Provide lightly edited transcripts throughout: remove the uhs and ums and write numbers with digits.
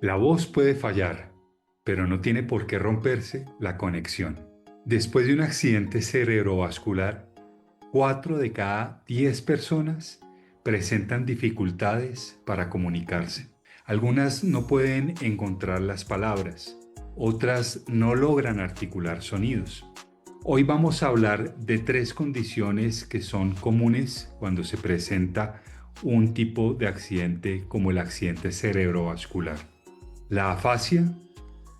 La voz puede fallar, pero no tiene por qué romperse la conexión. Después de un accidente cerebrovascular, 4 de cada 10 personas presentan dificultades para comunicarse. Algunas no pueden encontrar las palabras, otras no logran articular sonidos. Hoy vamos a hablar de 3 condiciones que son comunes cuando se presenta un tipo de accidente como el accidente cerebrovascular: la afasia,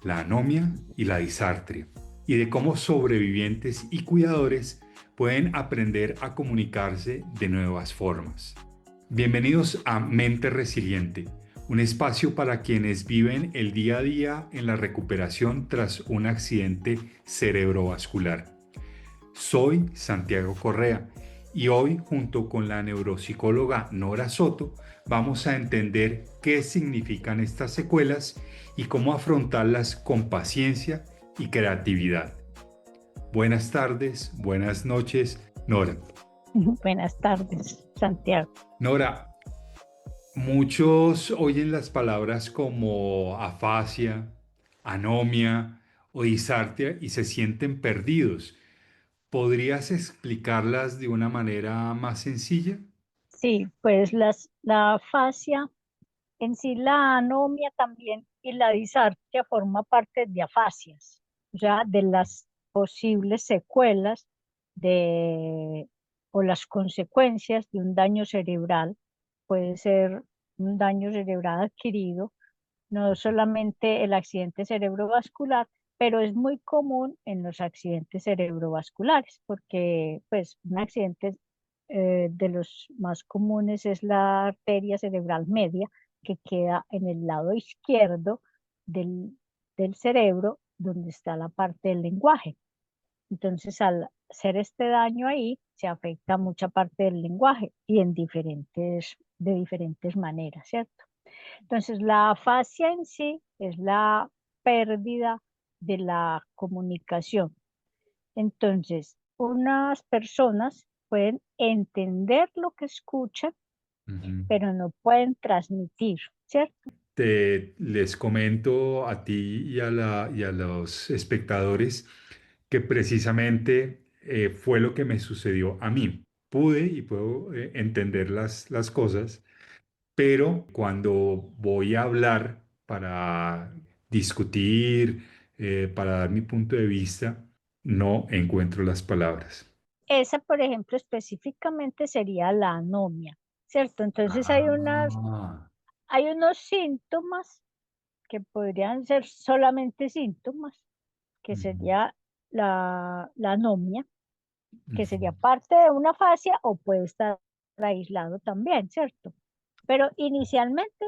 la anomia y la disartria, y de cómo sobrevivientes y cuidadores pueden aprender a comunicarse de nuevas formas. Bienvenidos a Mente Resiliente, un espacio para quienes viven el día a día en la recuperación tras un accidente cerebrovascular. Soy Santiago Correa y hoy, junto con la neuropsicóloga Nora Soto, vamos a entender qué significan estas secuelas y cómo afrontarlas con paciencia y creatividad. Buenas tardes, buenas noches, Nora. Buenas tardes, Santiago. Nora, muchos oyen las palabras como afasia, anomia o disartria y se sienten perdidos. ¿Podrías explicarlas de una manera más sencilla? Sí, pues la afasia, en sí la anomia también y la disartria forma parte de afasias, o sea, de las posibles secuelas de, o las consecuencias de un daño cerebral. Puede ser un daño cerebral adquirido, no solamente el accidente cerebrovascular, pero es muy común en los accidentes cerebrovasculares, porque pues un accidente de los más comunes es la arteria cerebral media, que queda en el lado izquierdo del, del cerebro, donde está la parte del lenguaje. Entonces, al hacer este daño ahí, se afecta mucha parte del lenguaje y de diferentes maneras, ¿cierto? Entonces, la afasia en sí es la pérdida de la comunicación. Entonces, unas personas pueden entender lo que escuchan, Ujú. pero no pueden transmitir, ¿cierto? Les comento a ti y a los espectadores que precisamente fue lo que me sucedió a mí. Pude y puedo entender las cosas, pero cuando voy a hablar para discutir, para dar mi punto de vista, no encuentro las palabras. Esa, por ejemplo, específicamente sería la anomia, ¿cierto? Entonces Ah. hay unos síntomas que podrían ser solamente síntomas, que Ujú, sería la anomia, que ujú. sería parte de una fascia o puede estar aislado también, ¿cierto? Pero inicialmente,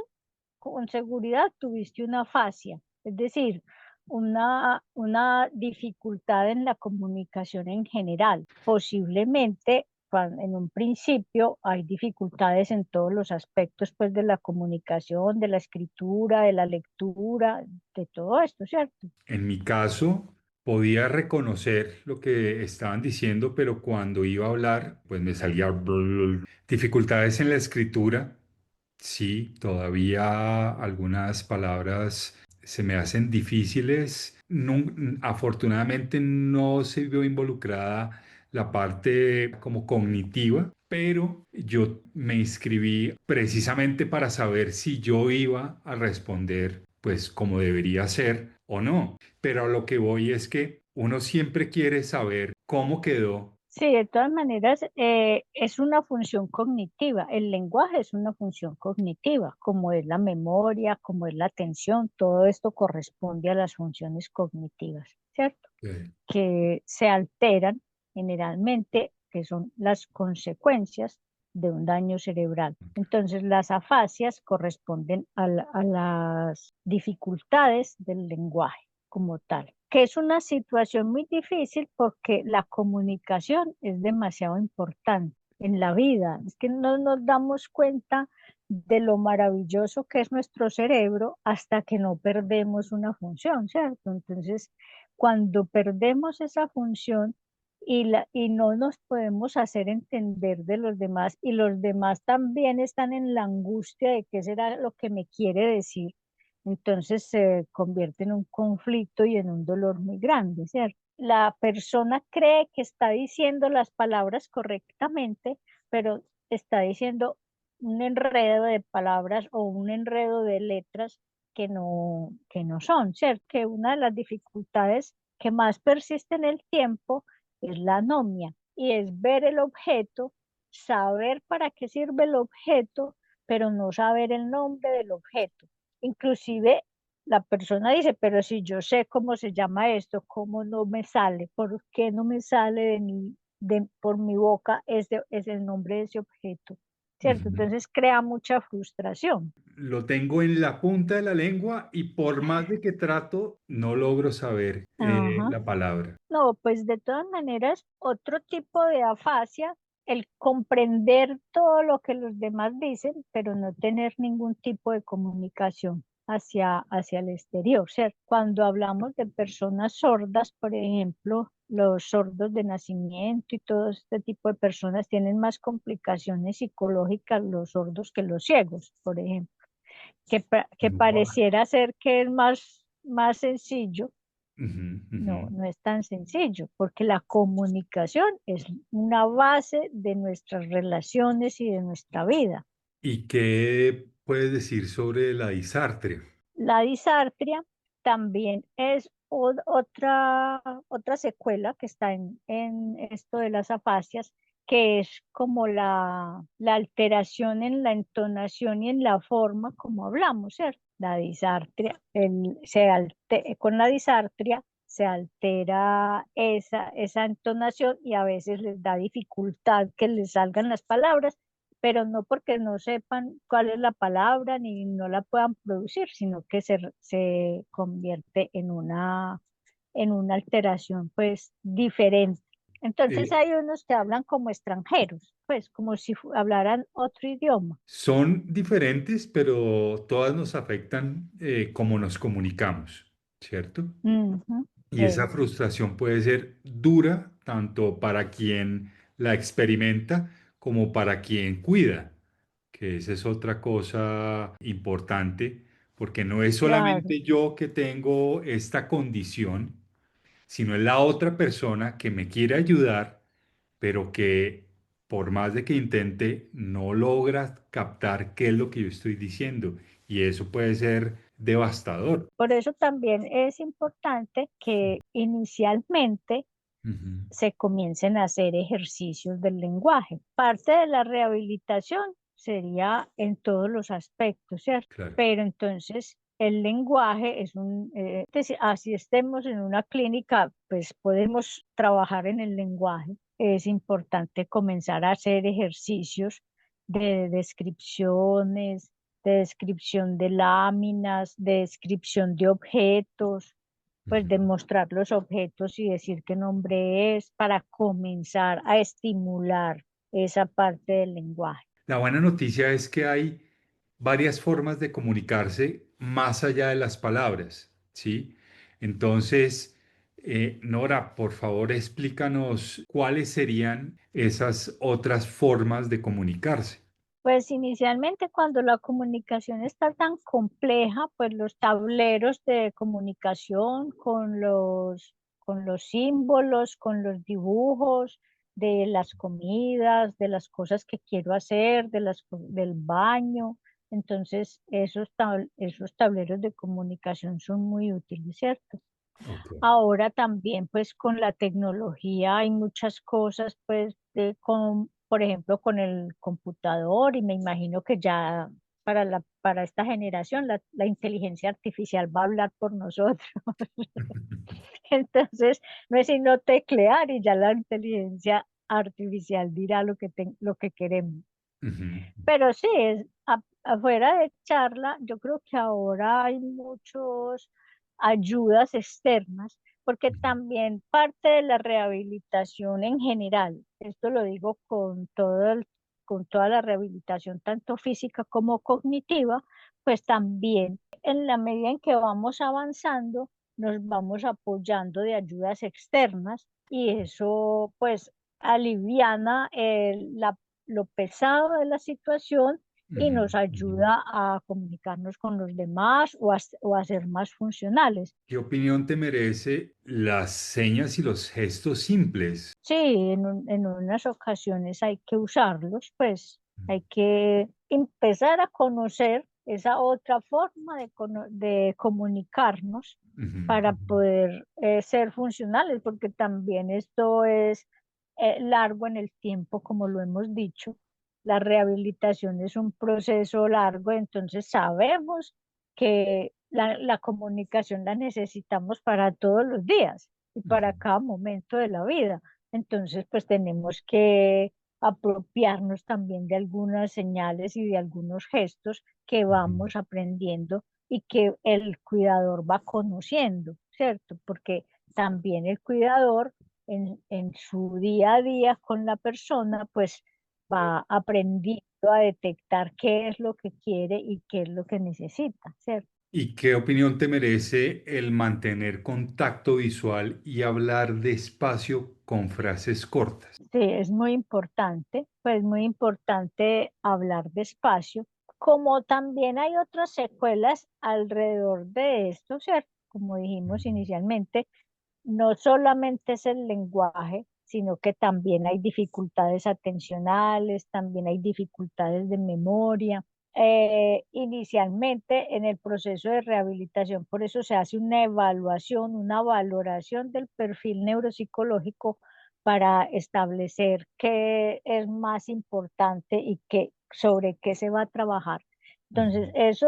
con seguridad, tuviste una fascia, es decir, una dificultad en la comunicación en general. Posiblemente, en un principio, hay dificultades en todos los aspectos, pues, de la comunicación, de la escritura, de la lectura, de todo esto, ¿cierto? En mi caso, podía reconocer lo que estaban diciendo, pero cuando iba a hablar, pues me salía dificultades en la escritura. Sí, todavía algunas palabras se me hacen difíciles. Afortunadamente no se vio involucrada la parte como cognitiva, pero yo me inscribí precisamente para saber si yo iba a responder pues como debería ser o no. Pero a lo que voy es que uno siempre quiere saber cómo quedó. Sí, de todas maneras, es una función cognitiva. El lenguaje es una función cognitiva, como es la memoria, como es la atención, todo esto corresponde a las funciones cognitivas, ¿cierto? Que se alteran generalmente, que son las consecuencias de un daño cerebral. Entonces, las afasias corresponden a las dificultades del lenguaje como tal, que es una situación muy difícil porque la comunicación es demasiado importante en la vida. Es que no nos damos cuenta de lo maravilloso que es nuestro cerebro hasta que no perdemos una función, ¿cierto? Entonces, cuando perdemos esa función y no nos podemos hacer entender de los demás y los demás también están en la angustia de qué será lo que me quiere decir, Entonces se convierte en un conflicto y en un dolor muy grande, ¿cierto? La persona cree que está diciendo las palabras correctamente, pero está diciendo un enredo de palabras o un enredo de letras que no son, ¿cierto? Que una de las dificultades que más persiste en el tiempo es la anomia y es ver el objeto, saber para qué sirve el objeto, pero no saber el nombre del objeto. Inclusive la persona dice, pero si yo sé cómo se llama esto, ¿cómo no me sale? ¿Por qué no me sale por mi boca es el nombre de ese objeto? ¿Cierto? Ujú. Entonces crea mucha frustración. Lo tengo en la punta de la lengua y por más de que trato, no logro saber Ajá. la palabra. No, pues de todas maneras, otro tipo de afasia, el comprender todo lo que los demás dicen, pero no tener ningún tipo de comunicación hacia el exterior. O sea, cuando hablamos de personas sordas, por ejemplo, los sordos de nacimiento y todo este tipo de personas tienen más complicaciones psicológicas los sordos que los ciegos, por ejemplo, que Wow. pareciera ser que es más sencillo. Ujú, ujú. No, no es tan sencillo, porque la comunicación es una base de nuestras relaciones y de nuestra vida. ¿Y qué puedes decir sobre la disartria? La disartria también es otra secuela que está en esto de las afasias, que es como la alteración en la entonación y en la forma como hablamos, ¿cierto? La disartria, con la disartria se altera esa entonación y a veces les da dificultad que les salgan las palabras, pero no porque no sepan cuál es la palabra ni no la puedan producir, sino que se convierte en una alteración pues diferente. Entonces Eh, hay unos que hablan como extranjeros, pues como si hablaran otro idioma. Son diferentes, pero todas nos afectan cómo nos comunicamos, ¿cierto? Ujú, Y esa eso. frustración puede ser dura tanto para quien la experimenta como para quien cuida, que esa es otra cosa importante, porque no es Claro. solamente yo que tengo esta condición, sino es la otra persona que me quiere ayudar, pero que por más de que intente, no logra captar qué es lo que yo estoy diciendo. Y eso puede ser devastador. Por eso también es importante que inicialmente Ujú. se comiencen a hacer ejercicios del lenguaje. Parte de la rehabilitación sería en todos los aspectos, ¿cierto? Claro. Pero entonces el lenguaje así estemos en una clínica, pues podemos trabajar en el lenguaje. Es importante comenzar a hacer ejercicios de descripciones, de descripción de láminas, de descripción de objetos, pues Ujú. demostrar los objetos y decir qué nombre es para comenzar a estimular esa parte del lenguaje. La buena noticia es que hay varias formas de comunicarse más allá de las palabras, ¿sí? Entonces, Nora, por favor, explícanos cuáles serían esas otras formas de comunicarse. Pues inicialmente cuando la comunicación está tan compleja, pues los tableros de comunicación con los símbolos, con los dibujos de las comidas, de las cosas que quiero hacer, del baño. Entonces esos tableros de comunicación son muy útiles, ¿cierto? Ok. Ahora también, pues con la tecnología hay muchas cosas, pues, por ejemplo, con el computador y me imagino que ya para esta generación la inteligencia artificial va a hablar por nosotros. Entonces, no es sino teclear y ya la inteligencia artificial dirá lo que queremos. Ujú. Pero sí, afuera de charla, yo creo que ahora hay muchas ayudas externas, porque también parte de la rehabilitación en general, esto lo digo con toda la rehabilitación, tanto física como cognitiva, pues también en la medida en que vamos avanzando, nos vamos apoyando de ayudas externas y eso pues aliviana lo pesado de la situación y ujú, nos ujú. ayuda a comunicarnos con los demás o a ser más funcionales. ¿Qué opinión te merece las señas y los gestos simples? Sí, en unas ocasiones hay que usarlos, pues hay que empezar a conocer esa otra forma de comunicarnos Ujú, para ujú, poder ser funcionales, porque también esto es largo en el tiempo, como lo hemos dicho. La rehabilitación es un proceso largo, entonces sabemos que la comunicación la necesitamos para todos los días y ujú, para cada momento de la vida. Entonces, pues tenemos que apropiarnos también de algunas señales y de algunos gestos que ujú, vamos aprendiendo y que el cuidador va conociendo, ¿cierto? Porque también el cuidador en su día a día con la persona, pues va aprendiendo a detectar qué es lo que quiere y qué es lo que necesita, ¿cierto? ¿Y qué opinión te merece el mantener contacto visual y hablar despacio con frases cortas? Sí, es muy importante, pues muy importante hablar despacio, como también hay otras secuelas alrededor de esto, ¿cierto? Como dijimos Ujú, inicialmente, no solamente es el lenguaje, sino que también hay dificultades atencionales, también hay dificultades de memoria. Inicialmente en el proceso de rehabilitación, por eso se hace una evaluación, una valoración del perfil neuropsicológico para establecer qué es más importante y qué, sobre qué se va a trabajar. Entonces, ujú, eso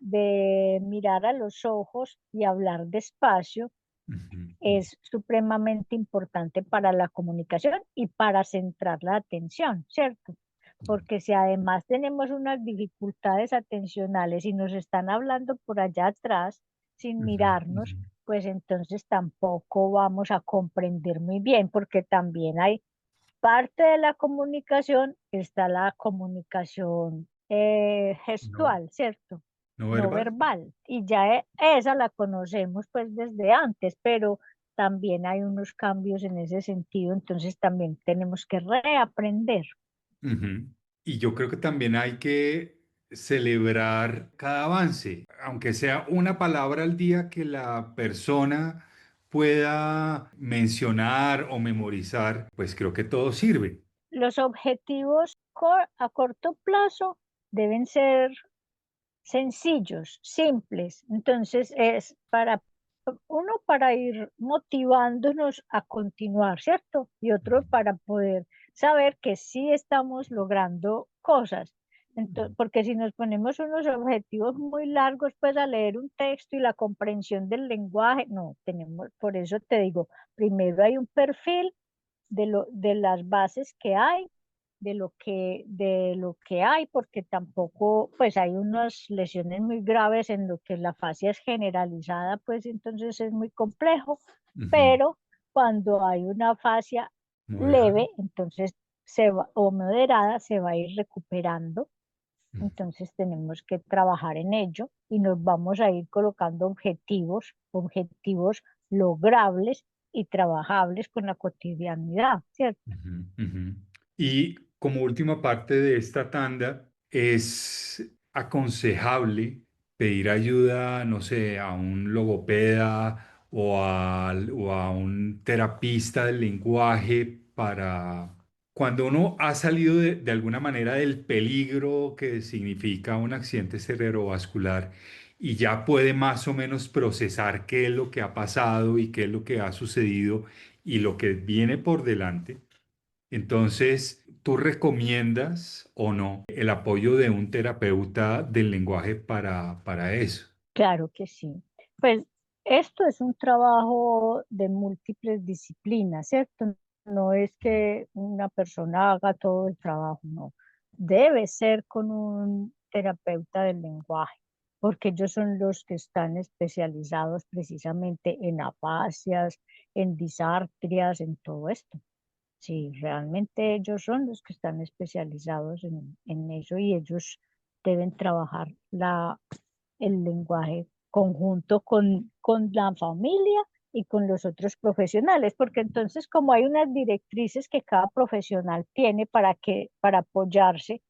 de mirar a los ojos y hablar despacio ujú, es supremamente importante para la comunicación y para centrar la atención, ¿cierto? Porque si además tenemos unas dificultades atencionales y nos están hablando por allá atrás sin ujú, mirarnos, ujú. pues entonces tampoco vamos a comprender muy bien, porque también hay parte de la comunicación, está la comunicación No, gestual, ¿cierto? no No verbal. verbal. Y ya esa la conocemos pues desde antes, pero también hay unos cambios en ese sentido, entonces también tenemos que reaprender. Ujú. Y yo creo que también hay que celebrar cada avance, aunque sea una palabra al día que la persona pueda mencionar o memorizar, pues creo que todo sirve. Los objetivos a corto plazo deben ser sencillos, simples. Entonces es para uno para ir motivándonos a continuar, ¿cierto? Y otro para poder saber que sí estamos logrando cosas. Porque si nos ponemos unos objetivos muy largos, pues a leer un texto y la comprensión del lenguaje, no, tenemos, por eso te digo, primero hay un perfil de las bases que hay, de lo que hay, porque tampoco, pues hay unas lesiones muy graves en lo que la fascia es generalizada, pues entonces es muy complejo, Ujú. pero cuando hay una fascia Moderado. leve, entonces o moderada, se va a ir recuperando. Entonces tenemos que trabajar en ello y nos vamos a ir colocando objetivos, objetivos logrables y trabajables con la cotidianidad, ¿cierto? Ujú, ujú. Y como última parte de esta tanda, es aconsejable pedir ayuda, no sé, a un logopeda o a un terapista del lenguaje para cuando uno ha salido de alguna manera del peligro que significa un accidente cerebrovascular y ya puede más o menos procesar qué es lo que ha pasado y qué es lo que ha sucedido y lo que viene por delante. Entonces, ¿tú recomiendas o no el apoyo de un terapeuta del lenguaje para eso? Claro que sí. Pues esto es un trabajo de múltiples disciplinas, ¿cierto? No es que una persona haga todo el trabajo, no. Debe ser con un terapeuta del lenguaje, porque ellos son los que están especializados precisamente en afasias, en disartrias, en todo esto. Sí, realmente ellos son los que están especializados en eso y ellos deben trabajar el lenguaje conjunto con la familia y con los otros profesionales, porque entonces como hay unas directrices que cada profesional tiene para apoyarse,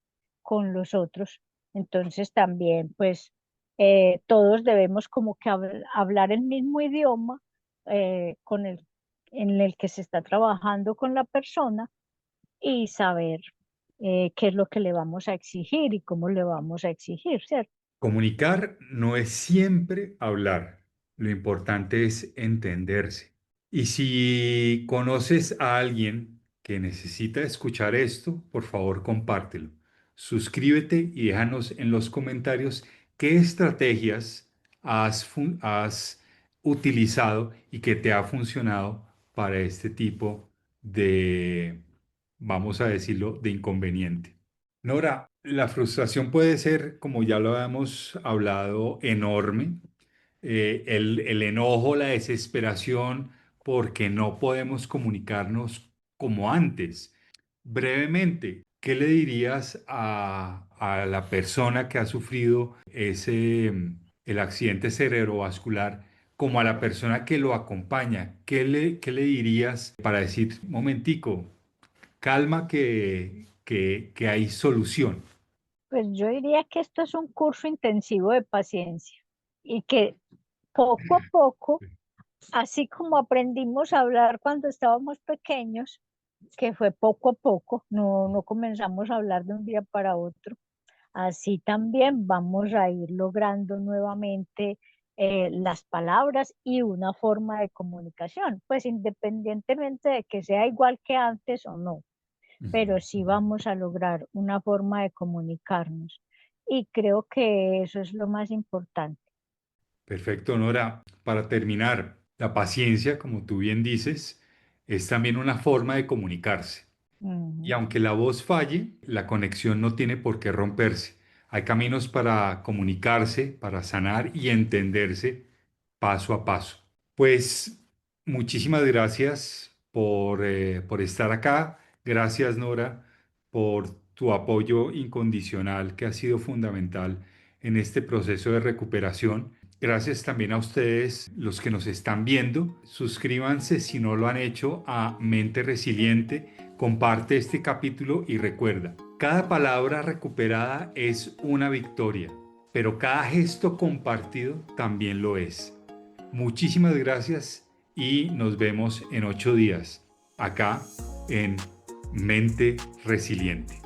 con los otros. Entonces también, pues, todos debemos como que hablar el mismo idioma en el que se está trabajando con la persona y saber qué es lo que le vamos a exigir y cómo le vamos a exigir, ¿cierto? Comunicar no es siempre hablar, lo importante es entenderse. Y si conoces a alguien que necesita escuchar esto, por favor compártelo. Suscríbete y déjanos en los comentarios qué estrategias has utilizado y que te ha funcionado para este tipo de, vamos a decirlo, de inconveniente. Nora, la frustración puede ser, como ya lo habíamos hablado, enorme. El enojo, la desesperación, porque no podemos comunicarnos como antes. Brevemente, ¿qué le dirías a la persona que ha sufrido el accidente cerebrovascular, como a la persona que lo acompaña? ¿Qué le dirías para decir, momentico, calma que hay solución? Pues yo diría que esto es un curso intensivo de paciencia y que poco a poco, así como aprendimos a hablar cuando estábamos pequeños, que fue poco a poco, no comenzamos a hablar de un día para otro, así también vamos a ir logrando nuevamente las palabras y una forma de comunicación, pues independientemente de que sea igual que antes o no, pero sí vamos a lograr una forma de comunicarnos. Y creo que eso es lo más importante. Perfecto, Nora. Para terminar, la paciencia, como tú bien dices, es también una forma de comunicarse. Y Ujú. aunque la voz falle, la conexión no tiene por qué romperse. Hay caminos para comunicarse, para sanar y entenderse paso a paso. Pues muchísimas gracias por estar acá. Gracias, Nora, por tu apoyo incondicional que ha sido fundamental en este proceso de recuperación. Gracias también a ustedes, los que nos están viendo. Suscríbanse si no lo han hecho a Mente Resiliente. Comparte este capítulo y recuerda, cada palabra recuperada es una victoria, pero cada gesto compartido también lo es. Muchísimas gracias y nos vemos en 8 días acá en Mente Resiliente.